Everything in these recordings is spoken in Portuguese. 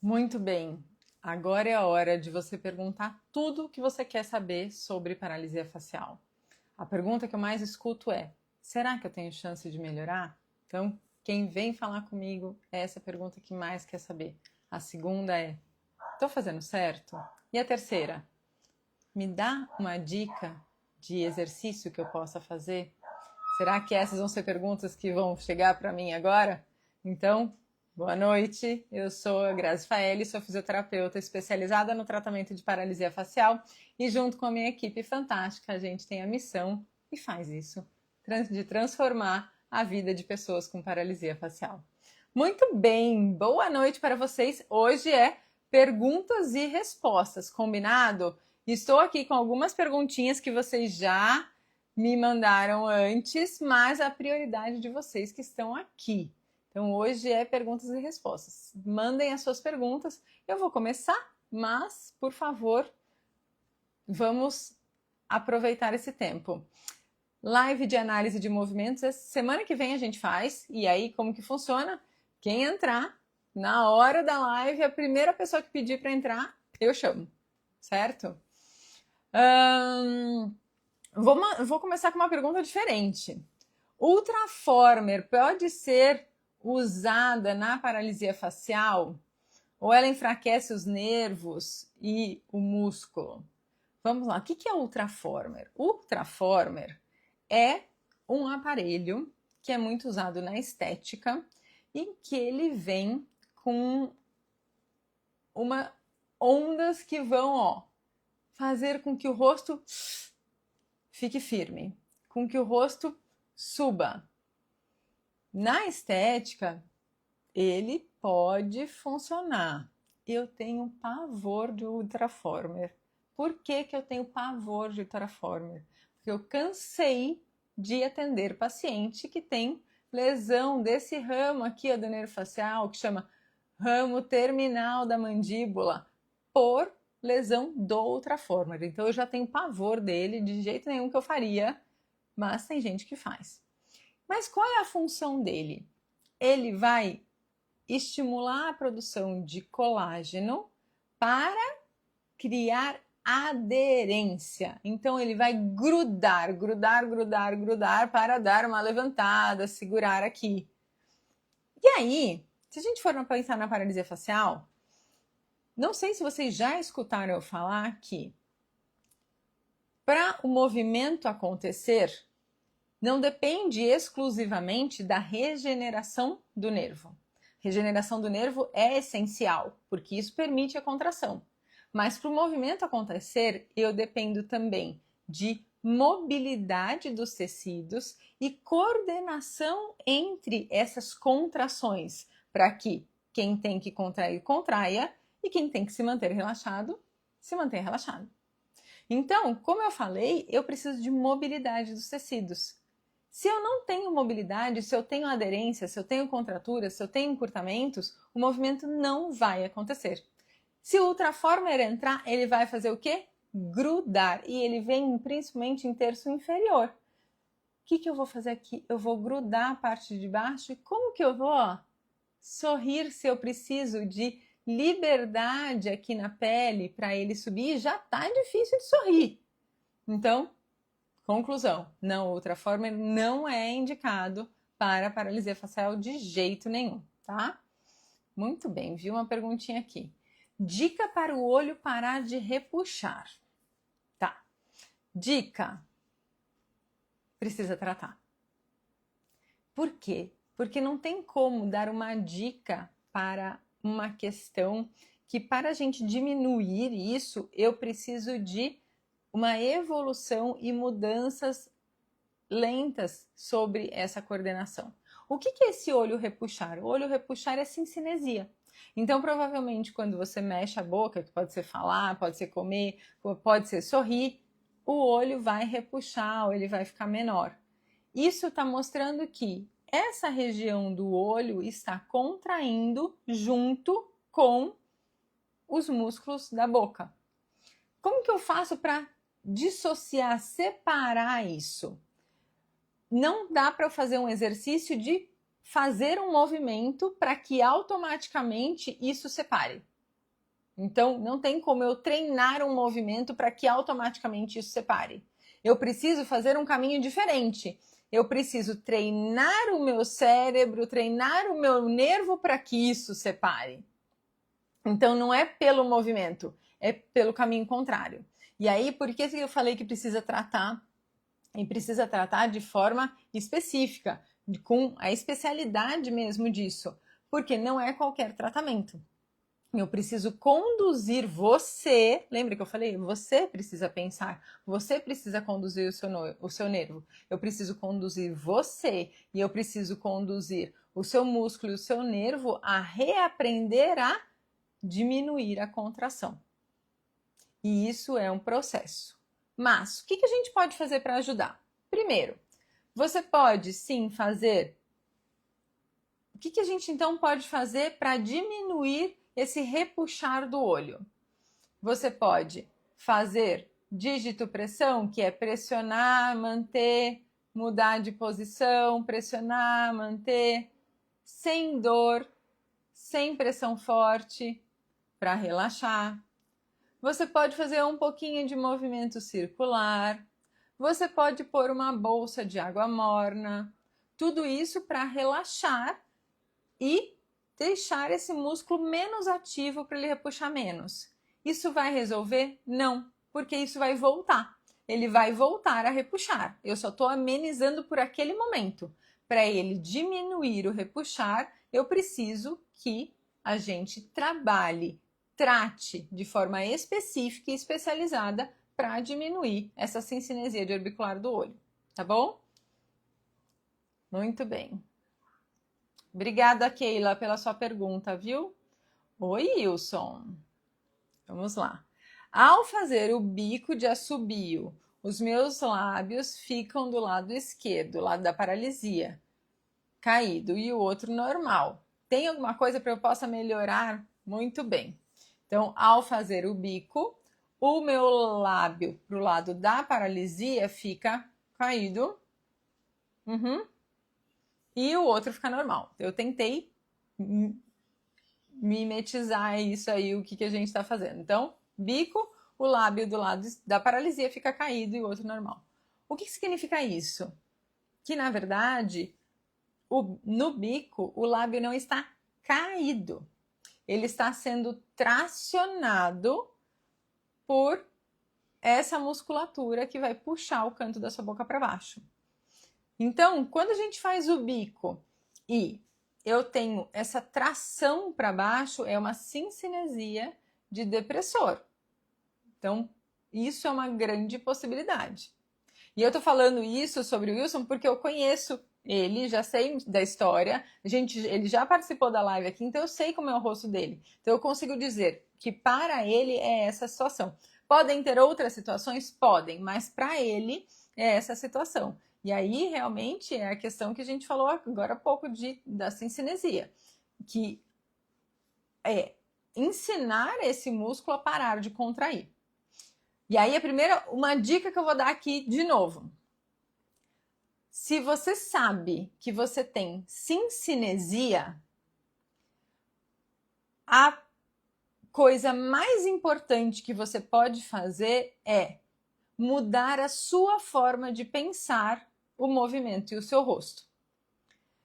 Muito bem. Agora é a hora de você perguntar tudo o que você quer saber sobre paralisia facial. A pergunta que eu mais escuto é: será que eu tenho chance de melhorar? Então, quem vem falar comigo é essa pergunta que mais quer saber. A segunda é: estou fazendo certo? E a terceira: me dá uma dica de exercício que eu possa fazer? Será que essas vão ser perguntas que vão chegar para mim agora? Então, boa noite. Eu sou a Grazi Faeli, sou fisioterapeuta especializada no tratamento de paralisia facial e junto com a minha equipe fantástica, a gente tem a missão e faz isso, de transformar a vida de pessoas com paralisia facial. Muito bem, boa noite para vocês. Hoje é perguntas e respostas, combinado? Estou aqui com algumas perguntinhas que vocês já me mandaram antes, mas a prioridade de vocês que estão aqui. Então hoje é perguntas e respostas. Mandem as suas perguntas. Eu vou começar, mas, por favor, vamos aproveitar esse tempo. Live de análise de movimentos, semana que vem a gente faz. E aí, como que funciona? Quem entrar na hora da live, a primeira pessoa que pedir para entrar, eu chamo, certo? Vou começar com uma pergunta diferente. Ultraformer pode ser usada na paralisia facial? Ou ela enfraquece os nervos e o músculo? Vamos lá, o que é Ultraformer? Ultraformer é um aparelho que é muito usado na estética e que ele vem com ondas que vão fazer com que o rosto fique firme, com que o rosto suba. Na estética, ele pode funcionar. Eu tenho pavor de Ultraformer. Por que eu tenho pavor de Ultraformer? Porque eu cansei de atender paciente que tem lesão desse ramo aqui do nervo facial, que chama ramo terminal da mandíbula, por lesão do Ultraformer. Então eu já tenho pavor dele, de jeito nenhum que eu faria, mas tem gente que faz. Mas qual é a função dele? Ele vai estimular a produção de colágeno para criar aderência. Então ele vai grudar para dar uma levantada, segurar aqui. E aí, se a gente for pensar na paralisia facial, não sei se vocês já escutaram eu falar que para o movimento acontecer, não depende exclusivamente da regeneração do nervo. Regeneração do nervo é essencial, porque isso permite a contração. Mas para o movimento acontecer, eu dependo também de mobilidade dos tecidos e coordenação entre essas contrações, para que quem tem que contrair, contraia, e quem tem que se manter relaxado, se mantenha relaxado. Então, como eu falei, eu preciso de mobilidade dos tecidos. Se eu não tenho mobilidade, se eu tenho aderência, se eu tenho contraturas, se eu tenho encurtamentos, o movimento não vai acontecer. Se o Ultraformer entrar, ele vai fazer o quê? Grudar. E ele vem principalmente em terço inferior. O que eu vou fazer aqui? Eu vou grudar a parte de baixo. E como que eu vou sorrir se eu preciso de liberdade aqui na pele para ele subir? Já tá difícil de sorrir. Então, conclusão, não, o Ultraformer não é indicado para paralisia facial de jeito nenhum, tá? Muito bem, vi uma perguntinha aqui. Dica para o olho parar de repuxar. Tá. Dica. Precisa tratar. Por quê? Porque não tem como dar uma dica para uma questão que, para a gente diminuir isso, eu preciso de uma evolução e mudanças lentas sobre essa coordenação. O que é esse olho repuxar? O olho repuxar é cinesinesia. Então, provavelmente, quando você mexe a boca, que pode ser falar, pode ser comer, pode ser sorrir, o olho vai repuxar, ou ele vai ficar menor. Isso está mostrando que essa região do olho está contraindo junto com os músculos da boca. Como que eu faço para dissociar, separar isso? Não dá para eu fazer um exercício de fazer um movimento para que automaticamente isso separe. Então, não tem como eu treinar um movimento para que automaticamente isso separe. Eu preciso fazer um caminho diferente. Eu preciso treinar o meu cérebro, treinar o meu nervo para que isso separe. Então, não é pelo movimento, é pelo caminho contrário. E aí, por que eu falei que precisa tratar? E precisa tratar de forma específica, com a especialidade mesmo disso, porque não é qualquer tratamento. Eu preciso conduzir você, lembra que eu falei? Você precisa pensar, você precisa conduzir o seu nervo. Eu preciso conduzir você e eu preciso conduzir o seu músculo e o seu nervo a reaprender a diminuir a contração. E isso é um processo. Mas o que a gente pode fazer para ajudar? Primeiro, você pode sim fazer. O que a gente então pode fazer para diminuir esse repuxar do olho? Você pode fazer dígito-pressão, que é pressionar, manter, mudar de posição, pressionar, manter, sem dor, sem pressão forte, para relaxar. Você pode fazer um pouquinho de movimento circular. Você pode pôr uma bolsa de água morna. Tudo isso para relaxar e deixar esse músculo menos ativo para ele repuxar menos. Isso vai resolver? Não, porque isso vai voltar. Ele vai voltar a repuxar. Eu só estou amenizando por aquele momento. Para ele diminuir o repuxar, eu preciso que a gente trabalhe, trate de forma específica e especializada para diminuir essa cincinesia de orbicular do olho, tá bom? Muito bem. Obrigada, Keila, pela sua pergunta, viu? Oi, Wilson. Vamos lá. Ao fazer o bico de assobio, os meus lábios ficam do lado esquerdo, lado da paralisia, caído, e o outro normal. Tem alguma coisa para eu possa melhorar? Muito bem. Então, ao fazer o bico, o meu lábio para o lado da paralisia fica caído. E o outro fica normal. Eu tentei mimetizar isso aí, o que a gente está fazendo. Então, bico, o lábio do lado da paralisia fica caído e o outro normal. O que significa isso? Que, na verdade, no bico, o lábio não está caído. Ele está sendo tracionado por essa musculatura que vai puxar o canto da sua boca para baixo. Então, quando a gente faz o bico e eu tenho essa tração para baixo, é uma cincinesia de depressor. Então, isso é uma grande possibilidade. E eu tô falando isso sobre o Wilson porque eu conheço ele, já sei da história, ele já participou da live aqui, então eu sei como é o rosto dele. Então eu consigo dizer que para ele é essa situação. Podem ter outras situações? Podem, mas para ele é essa situação. E aí, realmente, é a questão que a gente falou agora há pouco da cincinesia, que é ensinar esse músculo a parar de contrair. E aí, uma dica que eu vou dar aqui de novo. Se você sabe que você tem cincinesia, a coisa mais importante que você pode fazer é mudar a sua forma de pensar o movimento e o seu rosto.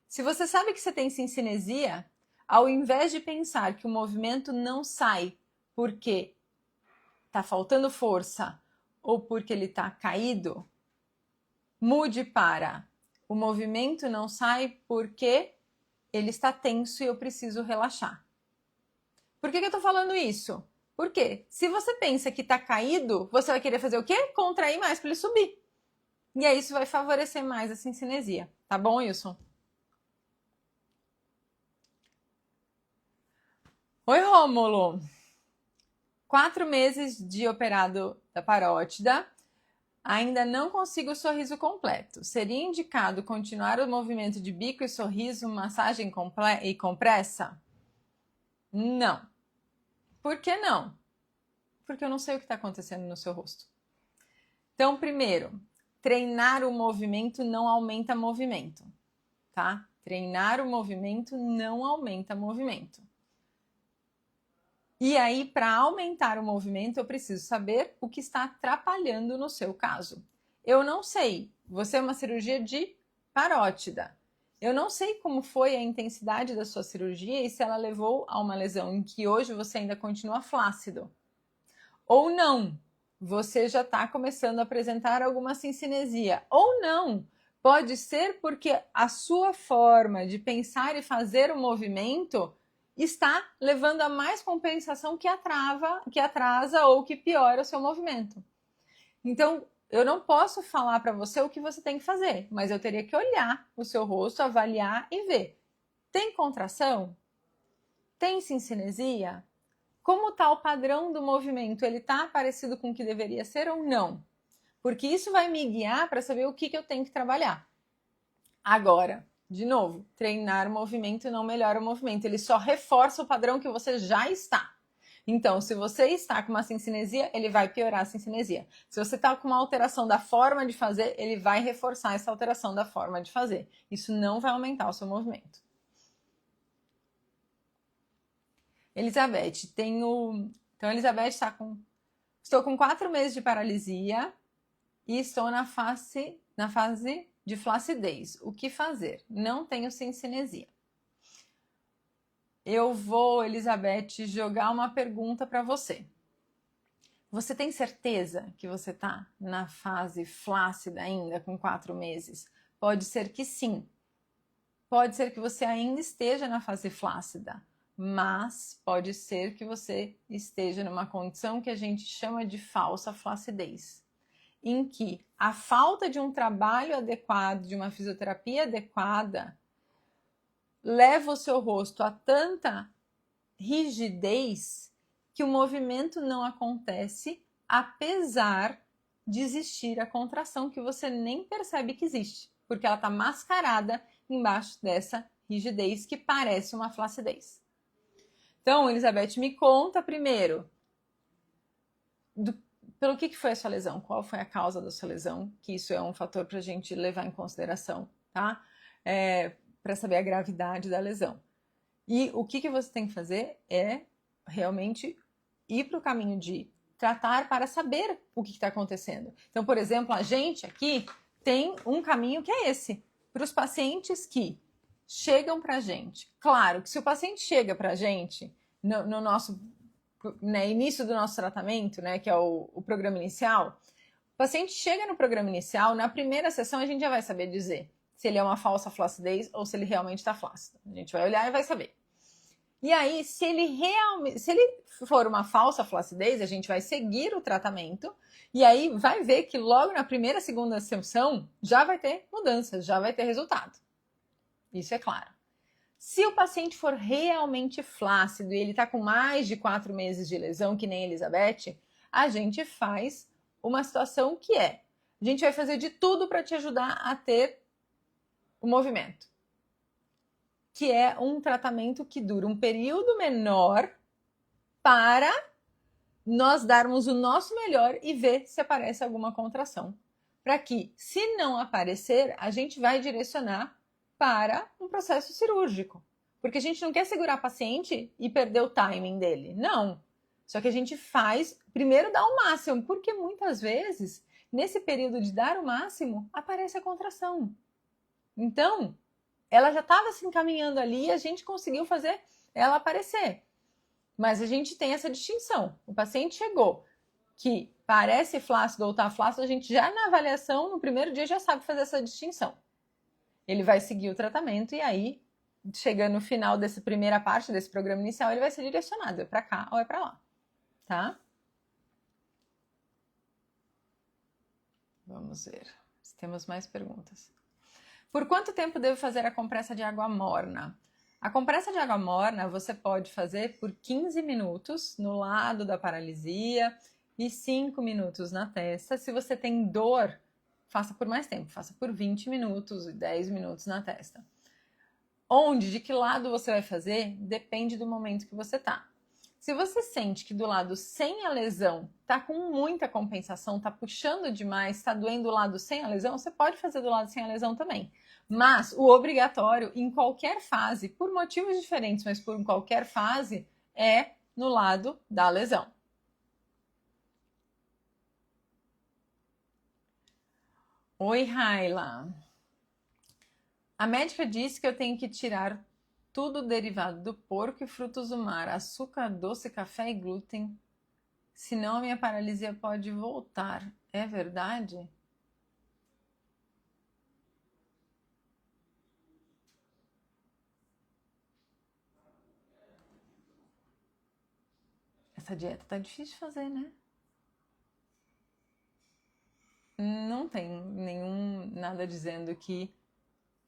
Se você sabe que você tem cincinesia, ao invés de pensar que o movimento não sai porque está faltando força ou porque ele está caído, mude para o movimento não sai porque ele está tenso e eu preciso relaxar. Por que eu estou falando isso? Porque se você pensa que está caído, você vai querer fazer o quê? Contrair mais para ele subir. E aí isso vai favorecer mais a cincinesia. Tá bom, Wilson? Oi, Rômulo. 4 meses de operado da parótida, ainda não consigo o sorriso completo. Seria indicado continuar o movimento de bico e sorriso, massagem e compressa? Não. Por que não? Porque eu não sei o que está acontecendo no seu rosto. Então, primeiro, treinar o movimento não aumenta movimento, tá? Treinar o movimento não aumenta o movimento. E aí, para aumentar o movimento, eu preciso saber o que está atrapalhando no seu caso. Eu não sei, você é uma cirurgia de parótida. Eu não sei como foi a intensidade da sua cirurgia e se ela levou a uma lesão em que hoje você ainda continua flácido. Ou não, você já está começando a apresentar alguma cincinesia. Ou não, pode ser porque a sua forma de pensar e fazer o movimento está levando a mais compensação que atrasa ou que piora o seu movimento. Então, eu não posso falar para você o que você tem que fazer, mas eu teria que olhar o seu rosto, avaliar e ver. Tem contração? Tem cincinesia? Como está o padrão do movimento? Ele está parecido com o que deveria ser ou não? Porque isso vai me guiar para saber o que eu tenho que trabalhar. Agora, de novo, treinar o movimento não melhora o movimento, ele só reforça o padrão que você já está. Então, se você está com uma cincinesia, ele vai piorar a cincinesia. Se você está com uma alteração da forma de fazer, ele vai reforçar essa alteração da forma de fazer. Isso não vai aumentar o seu movimento. Elizabeth, Então, Elizabeth está com... Estou com 4 meses de paralisia e estou na fase de flacidez. O que fazer? Não tenho cincinesia. Eu vou, Elizabeth, jogar uma pergunta para você. Você tem certeza que você está na fase flácida ainda, com 4 meses? Pode ser que sim. Pode ser que você ainda esteja na fase flácida, mas pode ser que você esteja numa condição que a gente chama de falsa flacidez, em que a falta de um trabalho adequado, de uma fisioterapia adequada, leva o seu rosto a tanta rigidez que o movimento não acontece, apesar de existir a contração que você nem percebe que existe, porque ela está mascarada embaixo dessa rigidez que parece uma flacidez. Então, Elizabeth, me conta primeiro pelo que foi a sua lesão, qual foi a causa da sua lesão, que isso é um fator para a gente levar em consideração, tá? Para saber a gravidade da lesão. E o que você tem que fazer é realmente ir para o caminho de tratar para saber o que está acontecendo. Então, por exemplo, a gente aqui tem um caminho que é esse, para os pacientes que chegam para a gente. Claro que se o paciente chega para a gente no nosso início do nosso tratamento, né, que é o programa inicial, o paciente chega no programa inicial, na primeira sessão a gente já vai saber dizer se ele é uma falsa flacidez ou se ele realmente está flácido. A gente vai olhar e vai saber. E aí, se ele for uma falsa flacidez, a gente vai seguir o tratamento e aí vai ver que logo na primeira, segunda sessão já vai ter mudanças, já vai ter resultado. Isso é claro. Se o paciente for realmente flácido e ele está com mais de 4 meses de lesão, que nem a Elizabeth, a gente faz uma situação que a gente vai fazer de tudo para te ajudar a ter o movimento, que é um tratamento que dura um período menor para nós darmos o nosso melhor e ver se aparece alguma contração. Para que, se não aparecer, a gente vai direcionar para um processo cirúrgico. Porque a gente não quer segurar o paciente e perder o timing dele. Não. Só que a gente faz, primeiro dá o máximo, porque muitas vezes, nesse período de dar o máximo, aparece a contração. Então, ela já estava se encaminhando ali e a gente conseguiu fazer ela aparecer. Mas a gente tem essa distinção. O paciente chegou que parece flácido ou está flácido, a gente já na avaliação, no primeiro dia, já sabe fazer essa distinção. Ele vai seguir o tratamento e aí, chegando no final dessa primeira parte, desse programa inicial, ele vai ser direcionado, é para cá ou é para lá, tá? Vamos ver se temos mais perguntas. Por quanto tempo devo fazer a compressa de água morna? A compressa de água morna você pode fazer por 15 minutos no lado da paralisia e 5 minutos na testa. Se você tem dor, faça por mais tempo, faça por 20 minutos e 10 minutos na testa. Onde, de que lado você vai fazer, depende do momento que você tá. Se você sente que do lado sem a lesão tá com muita compensação, tá puxando demais, tá doendo do lado sem a lesão, você pode fazer do lado sem a lesão também. Mas o obrigatório, em qualquer fase, por motivos diferentes, mas por qualquer fase, é no lado da lesão. Oi, Raila. A médica disse que eu tenho que tirar tudo derivado do porco e frutos do mar, açúcar doce, café e glúten, senão a minha paralisia pode voltar. É verdade? Essa dieta tá difícil de fazer, né? Não tem nada dizendo que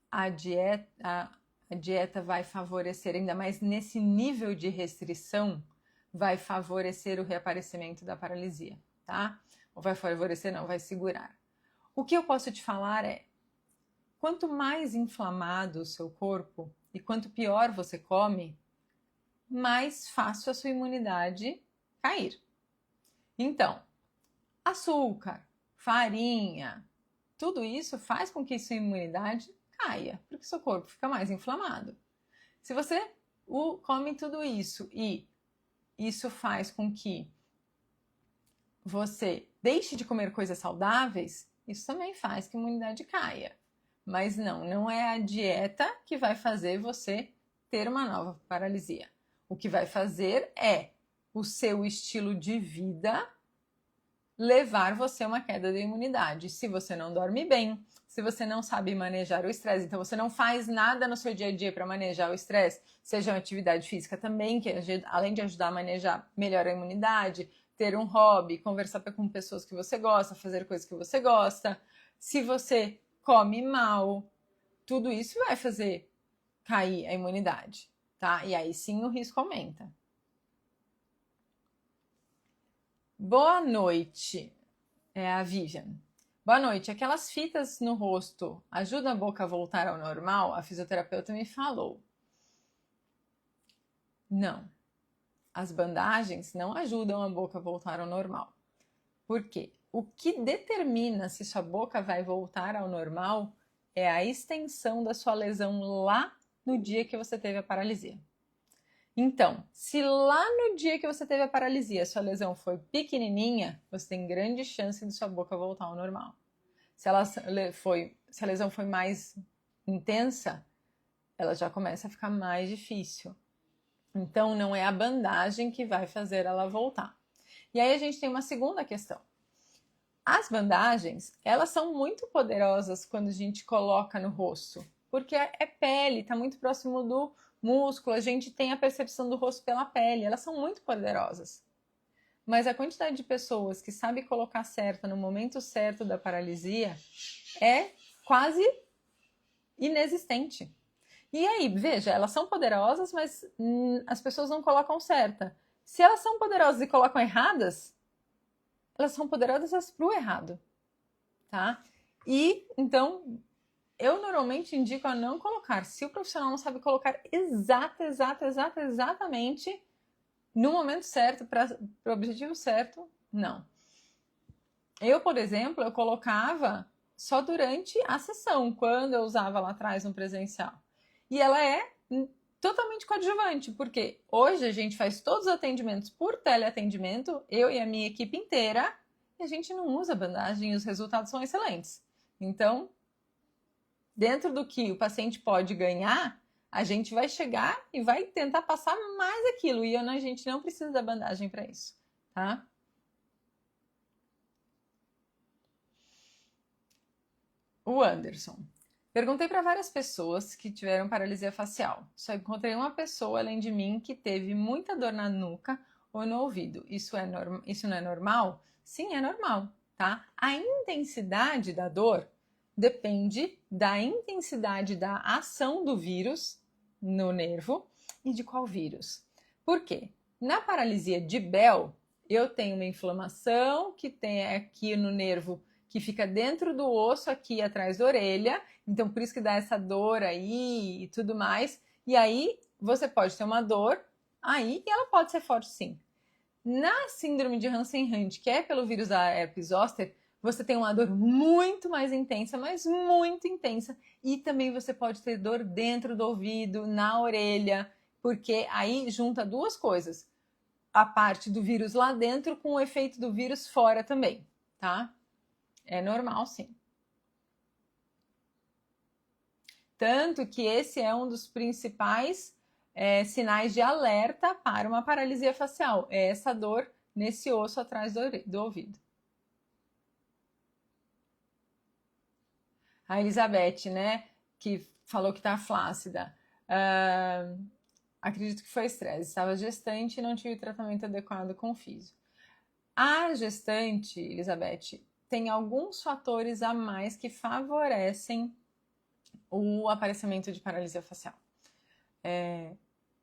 a dieta vai favorecer, ainda mais nesse nível de restrição, vai favorecer o reaparecimento da paralisia, tá? Ou vai favorecer, não, vai segurar. O que eu posso te falar é, quanto mais inflamado o seu corpo e quanto pior você come, mais fácil a sua imunidade cair. Então, açúcar, farinha, tudo isso faz com que sua imunidade caia, porque seu corpo fica mais inflamado. Se você come tudo isso e isso faz com que você deixe de comer coisas saudáveis, isso também faz que a imunidade caia. Mas não é a dieta que vai fazer você ter uma nova paralisia. O que vai fazer é o seu estilo de vida levar você a uma queda da imunidade. Se você não dorme bem, se você não sabe manejar o estresse, então você não faz nada no seu dia a dia para manejar o estresse, seja uma atividade física também, que além de ajudar a manejar melhor a imunidade, ter um hobby, conversar com pessoas que você gosta, fazer coisas que você gosta. Se você come mal, tudo isso vai fazer cair a imunidade, tá? E aí sim o risco aumenta. Boa noite, é a Vivian. Boa noite. Aquelas fitas no rosto ajudam a boca a voltar ao normal? A fisioterapeuta me falou. Não. As bandagens não ajudam a boca a voltar ao normal. Por quê? O que determina se sua boca vai voltar ao normal é a extensão da sua lesão lá no dia que você teve a paralisia. Então, se lá no dia que você teve a paralisia, sua lesão foi pequenininha, você tem grande chance de sua boca voltar ao normal. Se a lesão foi mais intensa, ela já começa a ficar mais difícil. Então, não é a bandagem que vai fazer ela voltar. E aí a gente tem uma segunda questão. As bandagens, elas são muito poderosas quando a gente coloca no rosto, porque é pele, está muito próximo do músculo, a gente tem a percepção do rosto pela pele, elas são muito poderosas. Mas a quantidade de pessoas que sabe colocar certa no momento certo da paralisia é quase inexistente. E aí, veja, elas são poderosas, mas as pessoas não colocam certa. Se elas são poderosas e colocam erradas, elas são poderosas pro errado, tá? E, então, eu normalmente indico a não colocar. Se o profissional não sabe colocar exatamente no momento certo, para o objetivo certo, não. Eu, por exemplo, eu colocava só durante a sessão, quando eu usava lá atrás no presencial. E ela é totalmente coadjuvante, porque hoje a gente faz todos os atendimentos por teleatendimento, eu e a minha equipe inteira, e a gente não usa bandagem e os resultados são excelentes. Então, dentro do que o paciente pode ganhar, a gente vai chegar e vai tentar passar mais aquilo, e a gente não precisa da bandagem para isso, tá? O Anderson. Perguntei para várias pessoas que tiveram paralisia facial. Só encontrei uma pessoa, além de mim, que teve muita dor na nuca ou no ouvido. Isso não é normal? Sim, é normal, tá? A intensidade da dor depende da intensidade da ação do vírus no nervo e de qual vírus. Por quê? Na paralisia de Bell, eu tenho uma inflamação que tem aqui no nervo que fica dentro do osso aqui atrás da orelha, então por isso que dá essa dor aí e tudo mais. E aí você pode ter uma dor aí e ela pode ser forte sim. Na síndrome de Hansen-Hunt, que é pelo vírus da herpes zoster, você tem uma dor muito mais intensa, mas muito intensa, e também você pode ter dor dentro do ouvido, na orelha, porque aí junta duas coisas, a parte do vírus lá dentro com o efeito do vírus fora também, tá? É normal, sim. Tanto que esse é um dos principais sinais de alerta para uma paralisia facial, é essa dor nesse osso atrás do ouvido. A Elizabeth, né, que falou que tá flácida. Acredito que foi estresse. Estava gestante e não tive tratamento adequado com o físio. A gestante, Elizabeth, tem alguns fatores a mais que favorecem o aparecimento de paralisia facial.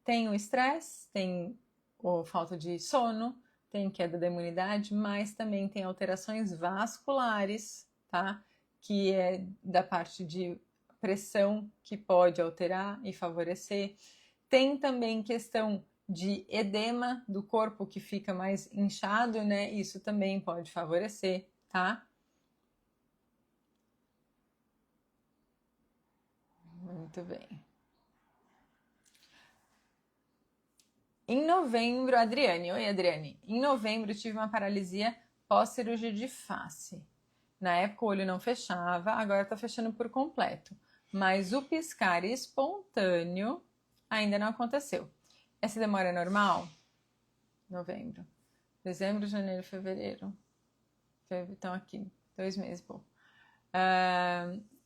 Tem o estresse, tem a falta de sono, tem queda da imunidade, mas também tem alterações vasculares, tá? Que é da parte de pressão que pode alterar e favorecer. Tem também questão de edema do corpo que fica mais inchado, né? Isso também pode favorecer, tá? Muito bem. Em novembro, Adriane, oi Adriane. Em novembro tive uma paralisia pós-cirurgia de face. Na época o olho não fechava, agora tá fechando por completo. Mas o piscar espontâneo ainda não aconteceu. Essa demora é normal? Novembro. Dezembro, janeiro, fevereiro. Então aqui, 2 meses, pô.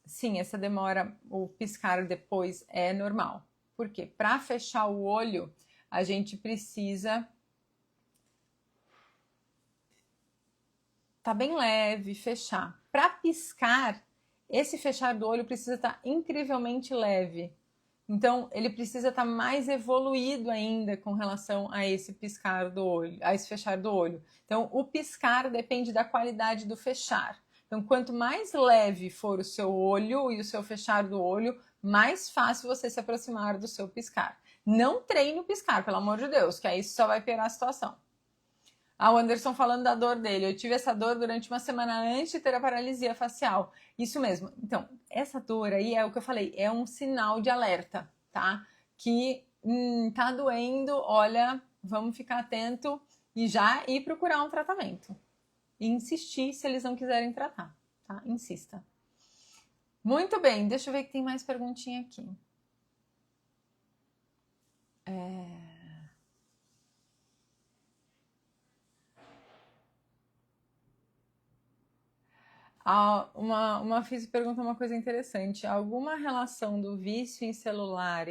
Sim, essa demora, o piscar depois é normal. Por quê? Para fechar o olho, a gente precisa tá bem leve, fechar. Para piscar, esse fechar do olho precisa estar incrivelmente leve. Então, ele precisa estar mais evoluído ainda com relação a esse piscar do olho, a esse fechar do olho. Então, o piscar depende da qualidade do fechar. Então, quanto mais leve for o seu olho e o seu fechar do olho, mais fácil você se aproximar do seu piscar. Não treine o piscar, pelo amor de Deus, que aí só vai piorar a situação. O Anderson falando da dor dele. Eu tive essa dor durante uma semana antes de ter a paralisia facial. Isso mesmo. Então, essa dor aí é o que eu falei, é um sinal de alerta, tá? Que tá doendo, olha, vamos ficar atento e já ir procurar um tratamento. E insistir se eles não quiserem tratar, tá? Insista. Muito bem, deixa eu ver que tem mais perguntinha aqui. Uma física pergunta uma coisa interessante. Alguma relação do vício em celular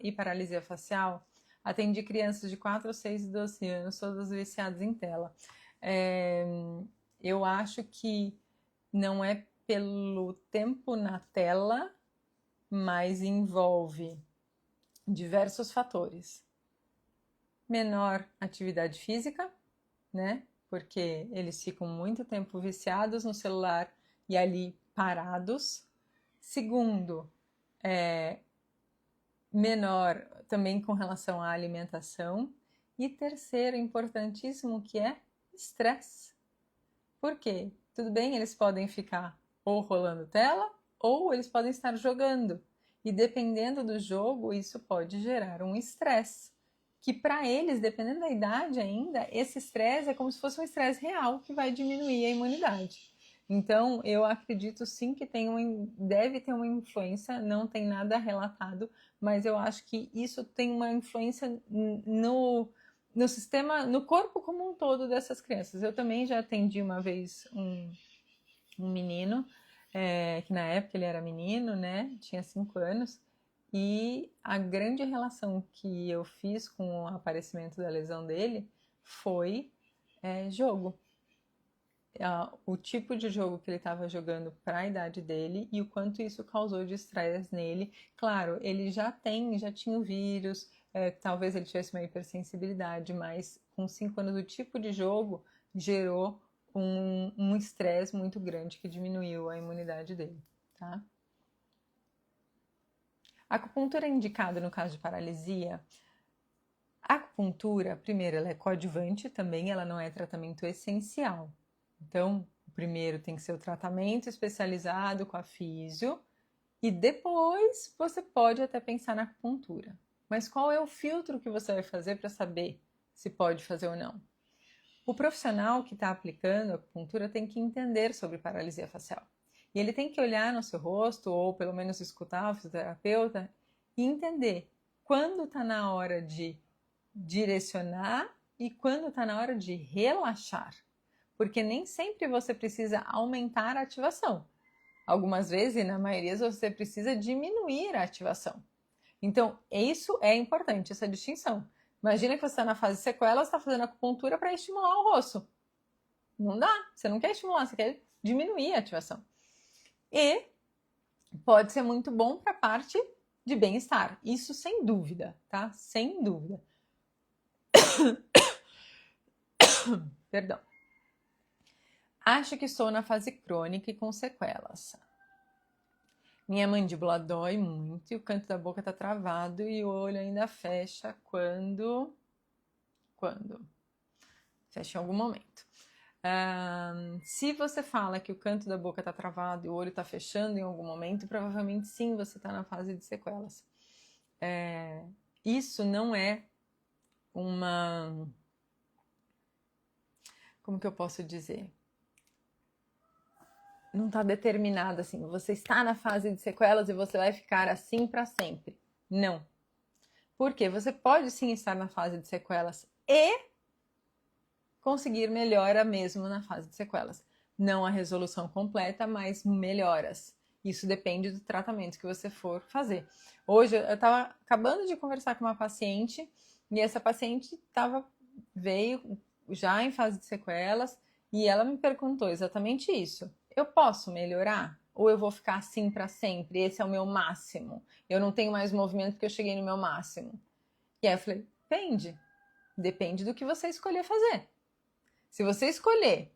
e paralisia facial? Atendi crianças de 4, 6 e 12 anos, todas viciadas em tela. Eu acho que não é pelo tempo na tela, mas envolve diversos fatores. Menor atividade física, né? Porque eles ficam muito tempo viciados no celular e ali parados. Segundo, menor também com relação à alimentação. E terceiro, importantíssimo, que é estresse. Por quê? Tudo bem, eles podem ficar ou rolando tela ou eles podem estar jogando. E dependendo do jogo, isso pode gerar um estresse. Que para eles, dependendo da idade ainda, esse estresse é como se fosse um estresse real que vai diminuir a imunidade. Então, eu acredito sim que deve ter uma influência, não tem nada relatado, mas eu acho que isso tem uma influência no sistema, no corpo como um todo dessas crianças. Eu também já atendi uma vez um menino, que na época ele era menino, né? Tinha 5 anos, e a grande relação que eu fiz com o aparecimento da lesão dele foi jogo. O tipo de jogo que ele estava jogando para a idade dele e o quanto isso causou de estresse nele. Claro, ele já tinha o vírus, talvez ele tivesse uma hipersensibilidade, mas com 5 anos o tipo de jogo gerou um estresse muito grande que diminuiu a imunidade dele, tá? A acupuntura é indicada no caso de paralisia. A acupuntura, primeiro, ela é coadjuvante também, ela não é tratamento essencial. Então, primeiro tem que ser o tratamento especializado com a físio e depois você pode até pensar na acupuntura. Mas qual é o filtro que você vai fazer para saber se pode fazer ou não? O profissional que está aplicando a acupuntura tem que entender sobre paralisia facial. E ele tem que olhar no seu rosto, ou pelo menos escutar o fisioterapeuta, e entender quando está na hora de direcionar e quando está na hora de relaxar. Porque nem sempre você precisa aumentar a ativação. Algumas vezes, e na maioria, você precisa diminuir a ativação. Então, isso é importante, essa distinção. Imagina que você está na fase de sequelas, está fazendo acupuntura para estimular o rosto. Não dá, você não quer estimular, você quer diminuir a ativação. E pode ser muito bom para a parte de bem-estar, isso sem dúvida, tá? Sem dúvida. Perdão. Acho que estou na fase crônica e com sequelas. Minha mandíbula dói muito e o canto da boca está travado e o olho ainda fecha quando fecha em algum momento. Se você fala que o canto da boca está travado e o olho está fechando em algum momento, provavelmente sim, você está na fase de sequelas. Isso não é uma... Como que eu posso dizer? Não está determinado assim, você está na fase de sequelas e você vai ficar assim para sempre. Não. Porque você pode sim estar na fase de sequelas e conseguir melhora mesmo na fase de sequelas. Não a resolução completa, mas melhoras. Isso depende do tratamento que você for fazer. Hoje eu estava acabando de conversar com uma paciente e essa paciente veio já em fase de sequelas e ela me perguntou exatamente isso. Eu posso melhorar? Ou eu vou ficar assim para sempre? Esse é o meu máximo. Eu não tenho mais movimento porque eu cheguei no meu máximo. E aí eu falei, depende. Depende do que você escolher fazer. Se você escolher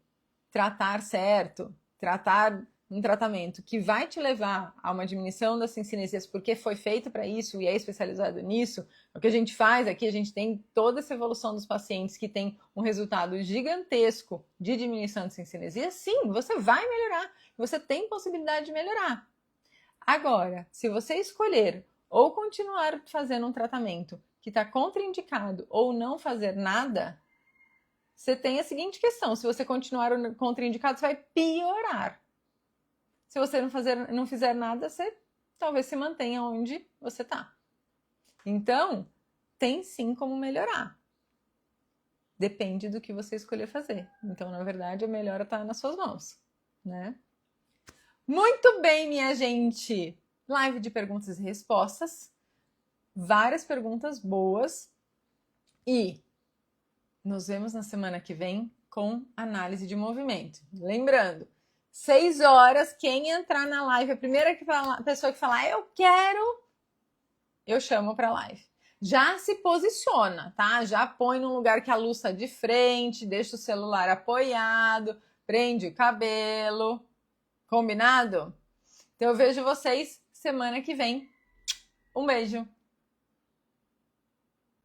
tratar certo, tratar um tratamento que vai te levar a uma diminuição das cincinesias porque foi feito para isso e é especializado nisso, o que a gente faz aqui, a gente tem toda essa evolução dos pacientes que tem um resultado gigantesco de diminuição de cincinesias, sim, você vai melhorar, você tem possibilidade de melhorar. Agora, se você escolher ou continuar fazendo um tratamento que está contraindicado ou não fazer nada, você tem a seguinte questão, se você continuar contraindicado, você vai piorar. Se você não fizer nada, você talvez se mantenha onde você está. Então, tem sim como melhorar. Depende do que você escolher fazer. Então, na verdade, a melhora está nas suas mãos, né? Muito bem, minha gente! Live de perguntas e respostas. Várias perguntas boas. E nos vemos na semana que vem com análise de movimento. Lembrando, 6 horas, quem entrar na live, a primeira pessoa que falar, eu quero, eu chamo para live. Já se posiciona, tá? Já põe num lugar que a luz está de frente, deixa o celular apoiado, prende o cabelo. Combinado? Então eu vejo vocês semana que vem. Um beijo!